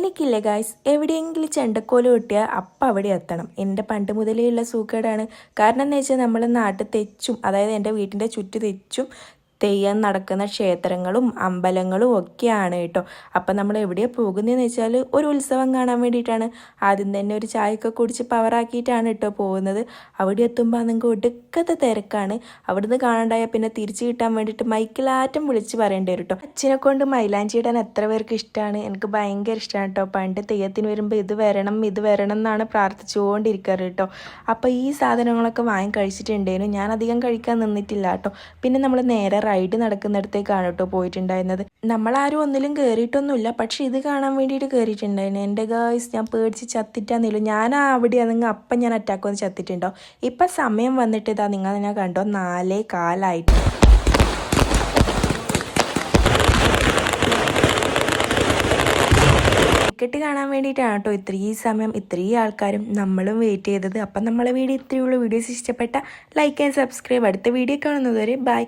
എനിക്കില്ല ഗായ്സ്, എവിടെയെങ്കിലും ചെണ്ടക്കോല് കിട്ടിയാൽ അപ്പം അവിടെ എത്തണം. എൻ്റെ പണ്ട് മുതലേ ഉള്ള സൂക്കേടാണ്. കാരണം എന്ന് വെച്ചാൽ നമ്മൾ നാട്ടിൽ തെച്ചും, അതായത് എൻ്റെ വീട്ടിൻ്റെ ചുറ്റും തെച്ചും തെയ്യം നടക്കുന്ന ക്ഷേത്രങ്ങളും അമ്പലങ്ങളും ഒക്കെയാണ് കേട്ടോ. അപ്പം നമ്മൾ എവിടെയാണ് പോകുന്നതെന്ന് വെച്ചാൽ ഒരു ഉത്സവം കാണാൻ വേണ്ടിയിട്ടാണ്. ആദ്യം തന്നെ ഒരു ചായയൊക്കെ കുടിച്ച് പവറാക്കിയിട്ടാണ് കേട്ടോ പോകുന്നത്. അവിടെ എത്തുമ്പോൾ നിങ്ങൾക്ക് ഒടുക്കത്തെ തിരക്കാണ്. അവിടുന്ന് കാണാണ്ടായ പിന്നെ തിരിച്ചു കിട്ടാൻ വേണ്ടിയിട്ട് മൈക്കിലാറ്റം വിളിച്ച് പറയേണ്ടി വരും കേട്ടോ. അച്ഛനെ കൊണ്ട് മൈലാഞ്ചി ഇടാൻ എത്ര പേർക്ക് ഇഷ്ടമാണ്. എനിക്ക് ഭയങ്കര ഇഷ്ടമാണ് കേട്ടോ. പണ്ട് തെയ്യത്തിന് വരുമ്പോൾ ഇത് വരണം എന്നാണ് പ്രാർത്ഥിച്ചുകൊണ്ടിരിക്കാറ് കേട്ടോ. അപ്പോൾ ഈ സാധനങ്ങളൊക്കെ വാങ്ങി കഴിച്ചിട്ടുണ്ടായിരുന്നു. ഞാൻ അധികം കഴിക്കാൻ നിന്നിട്ടില്ല കേട്ടോ. പിന്നെ നമ്മൾ നേരെ റൈഡ് നടക്കുന്നിടത്തേക്കാണ് കേട്ടോ പോയിട്ടുണ്ടായിരുന്നത്. നമ്മളാരും ഒന്നിലും കയറിയിട്ടൊന്നുമില്ല, പക്ഷെ ഇത് കാണാൻ വേണ്ടിയിട്ട് കയറിയിട്ടുണ്ടായിരുന്നു. എൻ്റെ ഗായ്സ്, ഞാൻ പേടിച്ച് ചത്തിട്ടാന്നില്ല. ഞാൻ അവിടെയാണ് നിങ്ങൾ അപ്പം ഞാൻ അറ്റാക്ക് വന്ന് ചത്തിട്ടുണ്ടോ. ഇപ്പം സമയം വന്നിട്ട് ഇതാ നിങ്ങൾ ഞാൻ കണ്ടോ 4:15 ടിക്കറ്റ് കാണാൻ വേണ്ടിയിട്ടാണ് കേട്ടോ ഇത്രയും സമയം ഇത്രയും ആൾക്കാരും നമ്മളും വെയിറ്റ് ചെയ്തത്. അപ്പം നമ്മളെ വീഡിയോ ഇത്രയുള്ളൂ. വീഡിയോസ് ഇഷ്ടപ്പെട്ട ലൈക്ക് ആൻഡ് സബ്സ്ക്രൈബ്. അടുത്ത വീഡിയോ കാണുന്നത് വരെ ബൈ.